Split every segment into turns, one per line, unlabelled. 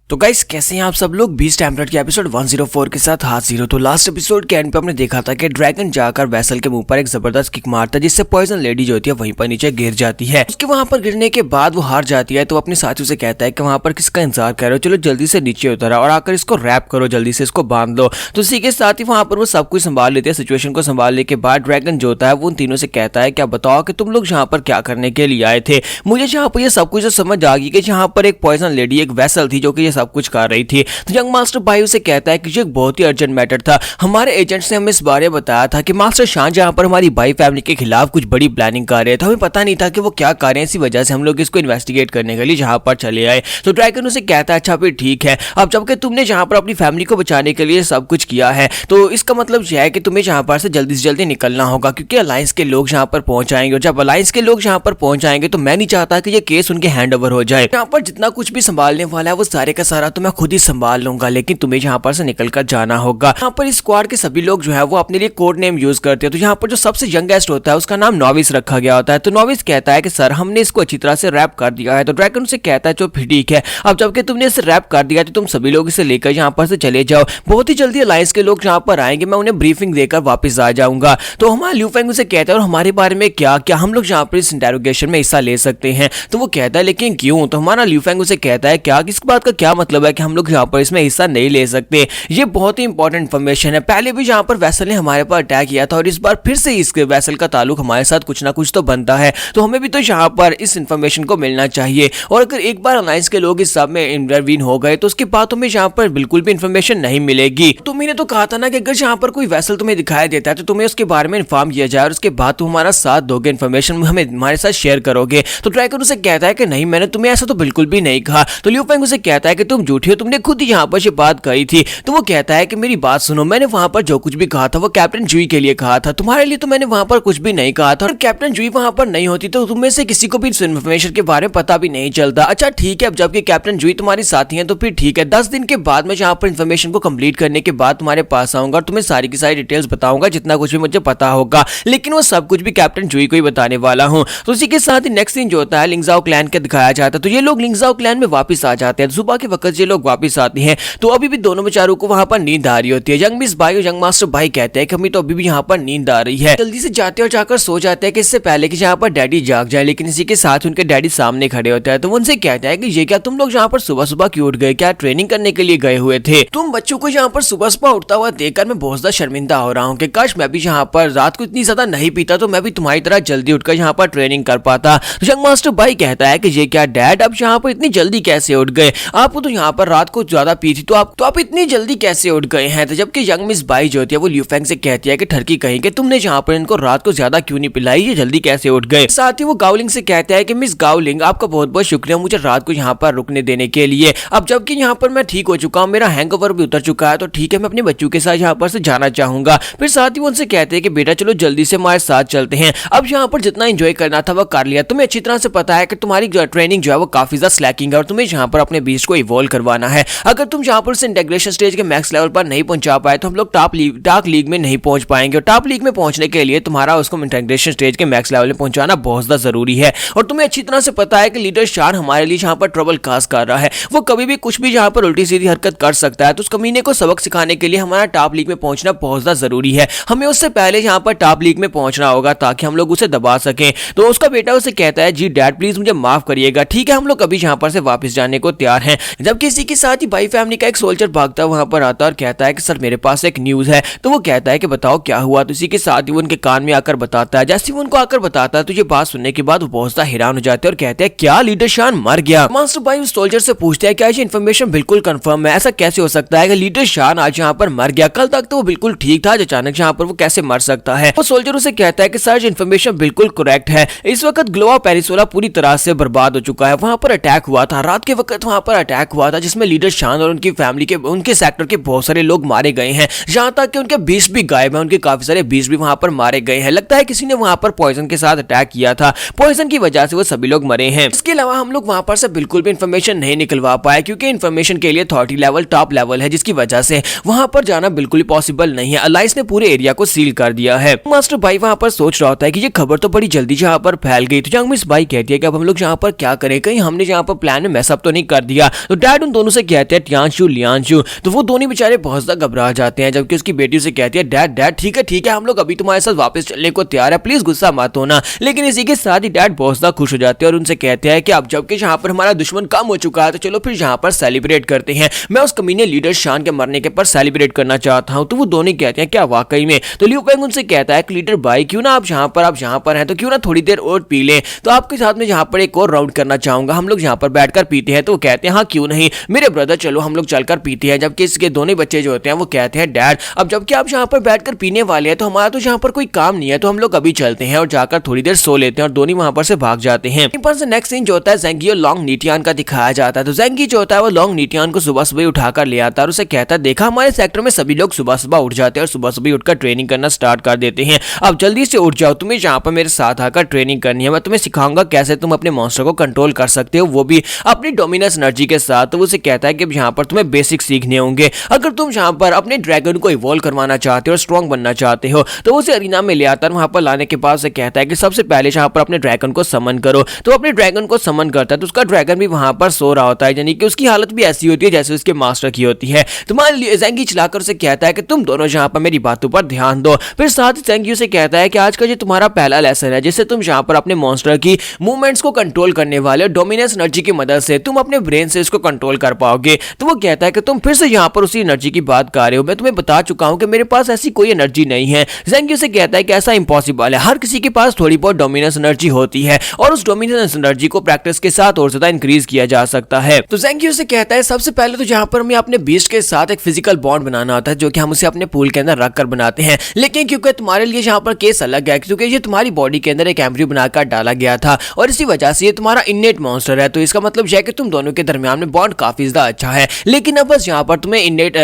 तो गाइस कैसे हैं आप सब लोग। बीस्ट टेम्पलेट के एपिसोड 104 के साथ हाजिर हो। तो लास्ट एपिसोड के एंड पे हमने देखा था कि ड्रैगन जाकर वेसल के मुंह पर एक जबरदस्त किक मारता है, जिससे पॉइजन लेडी जो होती है वहीं पर नीचे गिर जाती है। उसके वहां पर गिरने के बाद वो हार जाती है, तो अपने साथियों से कहता है कि वहां पर किसका इंतजार कर रहे हो, चलो जल्दी से नीचे उतर और आकर इसको रैप करो, जल्दी से इसको बांध लो। तो इसी के साथ ही वहां पर वो सब कुछ संभाल लेते हैं। सिचुएशन को संभालने के बाद ड्रैगन जो होता है वो उन तीनों से कहता है क्या बताओ कि तुम लोग यहाँ पर क्या करने के लिए आए थे। मुझे यहाँ पर ये सब कुछ समझ आ गई कि यहाँ पर एक पॉइजन लेडी एक वेसल थी जो कि ये सब कुछ कर रही थी। तो यंग मास्टर भाई उसे कहता है कि ये एक बहुत ही अर्जेंट मैटर था। हमारे एजेंट्स ने हमें इस बारे में बताया था कि मास्टर शान जहां पर हमारी बाई फैमिली के खिलाफ कुछ बड़ी प्लानिंग कर रहे थे। हमें पता नहीं था कि वो क्या कर रहे हैं, इसी वजह से हम लोग इसको इन्वेस्टिगेट करने के लिए जहां पर चले आए। तो ड्रैगन उसे कहता है अच्छा फिर ठीक है, अब जबकि तुमने जहां पर अपनी फैमिली को बचाने के लिए सब कुछ किया है तो इसका मतलब यह है कि तुम्हें जहां पर से जल्दी निकलना होगा, क्योंकि अलायंस के लोग जहां पर पहुंच जाएंगे और जब अलायंस के लोग जहां पर पहुंच जाएंगे तो मैं नहीं चाहता कि ये केस उनके हैंड ओवर हो जाए। यहाँ पर जितना कुछ भी संभालने वाला है वो सारे का सारा तो मैं खुद ही संभाल लूंगा, लेकिन तुम्हें यहाँ पर से निकलकर जाना होगा। यहाँ पर इस स्क्वाड के सभी लोग जो है वो अपने लिए कोड नेम यूज करते हैं। तो यहाँ पर जो सबसे यंगेस्ट होता है उसका नाम नॉविस रखा गया होता है। तो नॉविस कहता है कि सर हमने इसको अच्छी तरह से रैप कर दिया है। तो ड्रैगन से कहता है चलो फिर ठीक है, अब जबकि तुमने इसे रैप कर दिया तो तुम सभी लोग इसे लेकर यहाँ पर से चले जाओ। बहुत ही जल्दी अलायंस के लोग यहाँ पर आएंगे, मैं उन्हें ब्रीफिंग देकर वापस आ जाऊंगा। तो हमारा ल्यू फेंग उसे कहता है और हमारे बारे में क्या क्या हम लोग यहाँ पर इस इंटेरोगेशन में हिस्सा ले सकते हैं। तो वो कहता है लेकिन क्यों। तो हमारा ल्यू फेंग उसे कहता है क्या किस बात का क्या मतलब है कि हम लोग यहाँ पर इसमें हिस्सा नहीं ले सकते। ये बहुत ही इंपॉर्टेंट इन्फॉर्मेशन है। पहले भी यहाँ पर वेसल ने हमारे पर अटैक किया था और इस बार फिर से इस वेसल का ताल्लुक हमारे साथ कुछ ना कुछ तो बनता है, तो हमें भी तो यहाँ पर इस इन्फॉर्मेशन को मिलना चाहिए। और अगर एक बार अलायंस के लोग इस सब में इंटरवीन हो गए तो उसके बाद तुम्हें यहाँ पर बिल्कुल भी इन्फॉर्मेशन नहीं मिलेगी। तुमने तो कहा था ना कि अगर यहाँ पर कोई वेसल तुम्हें दिखाई देता है तो तुम्हें उसके बारे में इन्फॉर्म किया जाए और उसके बाद तुम हमारा साथ दोगे, इन्फॉर्मेशन हमें हमारे साथ शेयर करोगे। तो ड्रैगन उसे कहता है कि नहीं मैंने तुम्हें ऐसा तो बिल्कुल भी नहीं कहा। तो ल्यू फेंग उसे कहता है कि तुम झूठी हो, तुमने खुद ही यहाँ पर ये बात कही थी। तो वो कहता है कि मेरी बात सुनो, मैंने वहां पर जो कुछ भी कहा था वो कैप्टन जुई के लिए कहा था, तुम्हारे लिए तो मैंने वहां पर कुछ भी नहीं कहा था। और कैप्टन जुई वहां पर नहीं होती तो तुम में से किसी को भी इस इन्फॉर्मेशन के बारे में पता भी नहीं चलता। अच्छा ठीक है, अब जबकि कैप्टन जुई तुम्हारी साथी है तो फिर ठीक है, 10 दिन के बाद मैं यहाँ पर इन्फॉर्मेशन को कंप्लीट करने के बाद तुम्हारे पास आऊंगा और तुम्हें सारी की सारी डिटेल्स बताऊंगा जितना कुछ भी मुझे पता होगा, लेकिन वो सब कुछ भी कैप्टन जुई को ही बताने वाला हूँ। तो उसी के साथ ही नेक्स्ट सीन जो होता है लिंगजाओ क्लैन का दिखाया जाता है। तो ये लोग लिंगजाओ क्लैन में वापस आ जाते हैं। सुबह के वक्त ये लोग वापस आते हैं तो अभी भी दोनों बेचारों को वहां पर नींद आ रही होती है। यंग मिस भाई और यंग मास्टर भाई कहते हैं कि हमें तो अभी भी यहाँ पर नींद आ रही है, जल्दी से जाते और जाकर सो जाते हैं कि इससे पहले कि यहाँ पर डैडी जाग जाए। लेकिन इसी के साथ उनके डैडी सामने खड़े होते हैं। तो उनसे कहता है कि ये क्या तुम लोग यहाँ पर सुबह सुबह क्यों उठ गए, क्या ट्रेनिंग करने के लिए गए हुए थे। तुम बच्चों को यहाँ पर सुबह सुबह उठता हुआ देखकर मैं बहुत ज्यादा शर्मिंदा हो रहा हूँ कि काश मैं भी यहाँ पर रात को इतनी ज्यादा नहीं पीता तो मैं भी तुम्हारी तरह जल्दी उठकर यहाँ पर ट्रेनिंग कर पाता। तो यंग मास्टर भाई कहता है कि ये क्या डैड अब यहाँ पर इतनी जल्दी कैसे उठ गए, आपको तो यहाँ पर रात को ज्यादा पी थी तो आप इतनी जल्दी कैसे उठ गए हैं। तो जबकि यंग मिस भाई जो होती है वो ल्यू फेंग से कहती है कि ठरकी कहीं कि तुमने यहाँ पर इनको रात को ज्यादा क्यों नहीं पिलाई, ये जल्दी कैसे उठ गए। साथ ही वो गावलिंग से कहता है कि मिस गावलिंग आपका बहुत बहुत शुक्रिया मुझे रात को यहाँ पर रुकने देने के लिए। अब जबकि यहाँ पर मैं ठीक हो चुका हूँ, मेरा हैंगओवर भी उतर चुका है, तो ठीक है मैं अपने बच्चों के साथ यहाँ पर से जाना चाहूंगा। फिर साथ ही वो उनसे कहते हैं कि बेटा चलो जल्दी से हमारे साथ चलते हैं, अब यहाँ पर जितना एंजॉय करना था वो कर लिया। तुम्हें अच्छी तरह से पता है कि तुम्हारी ट्रेनिंग जो है वो काफी ज्यादा स्लैकिंग है और तुम्हें यहाँ पर अपने बीस्ट को इवॉल्व करवाना है। अगर तुम यहाँ पर इंटीग्रेशन स्टेज के मैक्स लेवल पर नहीं पहुंचा पाए तो हम लोग डार्क लीग में नहीं पहुंच पाएंगे और टॉप लीग में पहुंचने के लिए तुम्हारा उसको इंटीग्रेशन स्टेज के मैक्स लेवल में पहुंचाना बहुत ज्यादा जरूरी है। और तुम्हें अच्छी तरह से पता है कि लीडर शान हमारे लिए यहाँ पर ट्रबल काज कर रहा है, वो कभी भी कुछ भी यहाँ पर उल्टी सीधी हरकत कर सकता है। तो उस कमीने को सबक सिखाने के लिए हमारा टॉप लीग में पहुंचना बहुत ज्यादा जरूरी है, हमें उससे पहले यहाँ पर टॉप लीग में पहुंचना होगा ताकि हम लोग उसे दबा सकें। तो उसका बेटा उसे कहता है जी डैड प्लीज मुझे माफ करिएगा, ठीक है हम लोग अभी यहाँ पर से वापस जाने को तैयार हैं। जबकि इसी के साथ ही भाई फैमिली का एक सोल्जर भागता वहां पर आता है और कहता है कि सर मेरे पास एक न्यूज है। तो वो कहता है कि बताओ क्या हुआ। तो इसी के साथ ही वो उनके कान में आकर बताता है। जैसे वो उनको आकर बताता है तो ये बात सुनने के बाद वो बहुत ज्यादा हैरान हो जाते हैं और कहते हैं क्या लीडर शान मर गया। मास्टर भाई उस सोल्जर से पूछते हैं क्या ये इन्फॉर्मेशन बिल्कुल कंफर्म है, ऐसा कैसे हो सकता है कि लीडर शान आज यहाँ पर मर गया, कल तक तो वो बिल्कुल ठीक था, अचानक यहाँ पर वो कैसे मर सकता है। वो सोल्जर उसे कहता है कि सर इन्फॉर्मेशन बिल्कुल करेक्ट है, इस वक्त ग्लोआ पेरिसोला पूरी तरह से बर्बाद हो चुका है, वहां पर अटैक हुआ था, रात के वक्त वहां पर अटैक हुआ था जिसमें लीडर शान और उनकी फैमिली के उनके सेक्टर के बहुत सारे लोग मारे गए हैं, यहाँ तक कि उनके 20 भी गायब हैं, उनके काफी सारे 20 भी वहां पर मारे गए हैं। लगता है किसी ने वहां पर पॉइजन के साथ अटैक किया था, पॉइजन की वजह से वो सभी लोग मरे हैं। इसके अलावा हम लोग वहां पर से बिल्कुल भी इन्फॉर्मेशन नहीं निकलवा पाए क्योंकि इन्फॉर्मेशन के लिए अथॉरिटी लेवल टॉप लेवल है, जिसकी वजह से वहां पर जाना बिल्कुल पॉसिबल नहीं है। अलायंस ने पूरे एरिया को सील कर दिया है। मास्टर भाई वहां पर सोच रहा होता है कि ये खबर तो बड़ी जल्दी यहाँ पर फैल गई। तो यंग मिस भाई कहती है कि अब हम लोग यहाँ पर क्या करें, कहीं हमने यहाँ पर प्लान में मैसअप तो नहीं कर दिया। तो डैड उन दोनों से कहते हैं टियांशु लियांशु, तो वो दोनों बेचारे बहुत ज्यादा घबरा जाते हैं, जबकि उसकी बेटी उसे कहती है डैड डैड ठीक है हम लोग अभी तुम्हारे साथ वापस चलने को तैयार है, प्लीज गुस्सा मत होना। लेकिन इसी के साथ ही डैड बहुत ज्यादा खुश हो जाते हैं और उनसे कहते हैं कि अब जबकि यहाँ पर हमारा दुश्मन कम हो चुका है तो चलो फिर यहाँ पर सेलिब्रेट करते हैं, मैं उस कमीने लीडर शान के मरने के पर सेलिब्रेट करना चाहता हूँ। तो वो दोनों कहते हैं क्या वाकई में? तो लियू पेंग उनसे कहता है कि लीडर भाई क्यों ना आप यहाँ पर हैं तो क्यों ना थोड़ी देर और पी लें, तो आपके साथ में यहाँ पर एक और राउंड करना चाहूंगा, हम लोग यहाँ पर बैठकर पीते हैं। तो वो कहते हैं हाँ क्यों नहीं मेरे ब्रदर, चलो हम लोग चलकर पीते हैं। जबकि इसके दोनों बच्चे जो होते हैं वो कहते हैं डैड अब जबकि आप यहाँ पर बैठकर पीने वाले हैं तो हमारा तो यहाँ पर कोई काम नहीं है, तो हम लोग अभी चलते हैं और जाकर थोड़ी देर सो लेते हैं, और दोनों वहां पर से भाग जाते हैं। नेक्स्ट सीन जो होता है ज़ेंगी और लॉन्ग नीटियान का दिखाया जाता है। तो ज़ेंगी जो होता है वो लॉन्ग नीटियान को सुबह सुबह उठाकर ले आता है और उसे कहता है देखा हमारे सेक्टर में सभी लोग सुबह सुबह उठ जाते हैं और सुबह सुबह उठकर ट्रेनिंग करना स्टार्ट कर देते हैं, अब जल्दी से उठ जाओ, तुम्हें यहाँ पर मेरे साथ आकर ट्रेनिंग करनी है, मैं तुम्हें सिखाऊंगा कैसे तुम अपने मॉन्स्टर को कंट्रोल कर सकते हो, वो भी अपनी डोमिनस एनर्जी के साथ। तो उसे कहता है कि यहाँ पर तुम्हें बेसिक सीखने होंगे, अगर तुम यहाँ पर अपने ड्रैगन को इवॉल्व करवाना चाहते हो और स्ट्रॉन्ग बनना चाहते हो तो उसे अरीना में ले आता है। वहां पर लाने के बाद उसे कहता है कि सबसे पहले यहाँ पर अपने ड्रैगन को समन करो। तो अपने ड्रैगन को समन करता है तो उसका ड्रैगन भी वहां पर सो रहा होता है, यानी कि उसकी हालत भी ऐसी होती है जैसे उसके मास्टर की होती है। तो ज़ेंगी चलाकर उसे कहता है कि तुम दोनों यहाँ पर मेरी बातों पर ध्यान दो। फिर साथ ही ज़ेंगी उसे कहता है कि आज का जो तुम्हारा पहला लेसन है जिससे तुम यहाँ पर अपने मॉन्स्टर की मूवमेंट्स को कंट्रोल करने वाले हो, डोमिनेंस एनर्जी की मदद से तुम अपने ब्रेन से इसको कंट्रोल कर पाओगे। तो वो कहता है कि तुम फिर से यहाँ पर उसी एनर्जी की बात कर रहे हो, मैं तुम्हें बता चुका हूँ कि मेरे पास ऐसी कोई एनर्जी नहीं है। ज़ेंगी उसे कहता है कि ऐसा इंपॉसिबल है, हर किसी के पास थोड़ी बहुत डोमिनेंस एनर्जी होती है और उस डोमिनेंस एनर्जी को प्रैक्टिस के साथ और ज्यादा इंक्रीज किया जा सकता है। तो ज़ेंगी उसे कहता है सबसे पहले तो यहाँ पर हमें अपने बीस्ट के साथ एक फिजिकल बॉन्ड बनाना होता है जो कि हम उसे अपने पूल के अंदर रख कर बनाते हैं, लेकिन क्योंकि तुम्हारे लिए यहाँ पर केस अलग है क्योंकि ये तुम्हारी बॉडी के अंदर एक एम्ब्रियो बनाकर डाला गया था और इसी वजह से ये तुम्हारा इननेट मॉन्स्टर है, तो इसका मतलब यह है कि तुम दोनों के दरमियान में बॉन्ड काफी ज्यादा अच्छा है। लेकिन अब बस यहाँ पर तुम्हें इननेट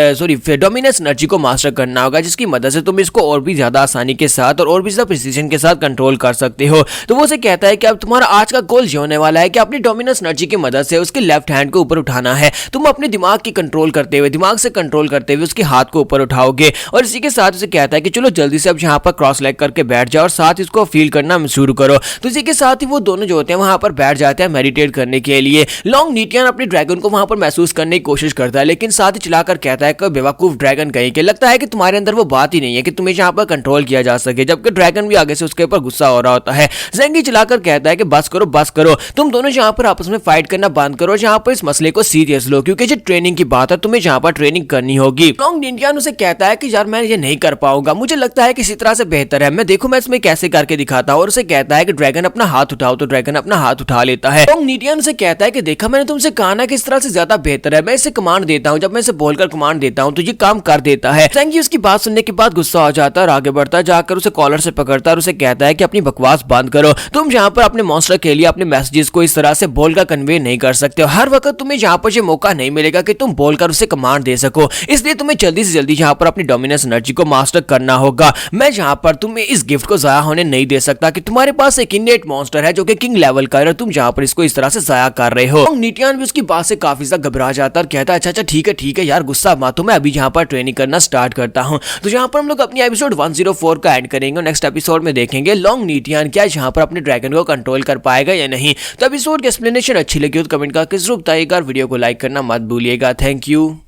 डोमिनेंस एनर्जी को मास्टर करना होगा जिसकी मदद से तुम इसको और भी ज्यादा आसानी के साथ और भी ज्यादा प्रिसीजन के साथ कंट्रोल कर सकते हो। तो वो उसे कहता है कि अब तुम्हारा आज का गोल ये होने वाला है कि अपनी डोमिनेंस एनर्जी की मदद से उसके लेफ्ट हैंड को ऊपर उठाना है, तुम अपने दिमाग की कंट्रोल करते हुए दिमाग से कंट्रोल करते हुए उसके हाथ को ऊपर उठाओगे। और इसी के साथ उसे कहता है कि चलो जल्दी से अब यहाँ पर क्रॉस लेग करके बैठ जाओ और साथ इसको फील करना शुरू करो। तो इसी के साथ ही वो दोनों जो होते हैं वहां पर बैठ जाते हैं मेडिटेट करने के लिए। लॉन्ग नीटियान अपने ड्रैगन को वहां पर महसूस करने की कोशिश करता है, लेकिन साथ ही चलाकर कहता है कि बेवकूफ ड्रैगन कहीं के, लगता है कि तुम्हारे अंदर वो बात ही नहीं है कि तुम्हें यहाँ पर कंट्रोल किया जा सके, जबकि ड्रैगन भी आगे से उसके ऊपर गुस्सा हो रहा होता है। ज़ेंगी चलाकर कहता है कि बस करो, तुम दोनों यहाँ पर आपस में फाइट करना बंद करो, यहाँ पर इस मसले को सीरियस लो क्योंकि जो ट्रेनिंग की बात है तुम्हें यहाँ पर ट्रेनिंग करनी होगी। लॉन्ग नीटियान उसे कहता है कि यार मैं ये नहीं कर पाऊंगा, मुझे लगता है कि इसी तरह से बेहतर है मैं देखो मैं इसमें कैसे करके दिखाता हूँ। और उसे कहता है कि ड्रैगन अपना हाथ उठाओ, तो ड्रैगन अपना हाथ उठा लेता है। लॉन्ग नीटियान उसे कहता है कि देखा मैंने तुमसे कहा ना कि इस तरह से ज्यादा बेहतर है, मैं इसे कमांड देता हूँ, जब मैं इसे बोलकर कमांड देता हूँ तो ये काम कर देता है। ज़ेंगी उसकी बात सुनने के बाद गुस्सा हो जाता है और आगे बढ़ता जाकर उसे कॉलर से पकड़ता है और उसे कहता है कि अपनी बकवास बंद करो, तुम यहाँ पर अपने मॉन्स्टर के लिए अपने मैसेजेस को इस तरह से बोलकर कन्वे नहीं कर सकते हो, हर वक्त तुम्हें यहाँ पर ये मौका नहीं मिलेगा कि तुम बोलकर उसे कमांड दे सको, इसलिए तुम्हें जल्दी से जल्दी यहाँ पर अपनी डोमिनेंस एनर्जी को मास्टर करना होगा। मैं यहाँ पर तुम्हें इस गिफ्ट को जाया होने नहीं दे सकता कि तुम्हारे पास एक इननेट मॉन्स्टर है जो कि किंग लेवल का है और तुम यहाँ पर इसको इस तरह से जाया कर रहे हो। नीटियान भी उसकी बात से काफी ज्यादा घबरा जाता है और कहता है अच्छा ठीक है यार गुस्सा मत हो, मैं अभी यहाँ पर ट्रेनिंग करना स्टार्ट करता हूँ। तो यहाँ पर हम लोग अपनी एपिसोड 104 का एंड करेंगे और नेक्स्ट एपिसोड में देखेंगे लॉन्ग नीटियान क्या यहाँ पर अपने ड्रैगन को कंट्रोल कर पाएगा या नहीं। तो एपिसोड की एक्सप्लेनेशन अच्छी लगी हो तो कमेंट करके जरूर बताइएगा और वीडियो को लाइक करना मत भूलिएगा। Thank you.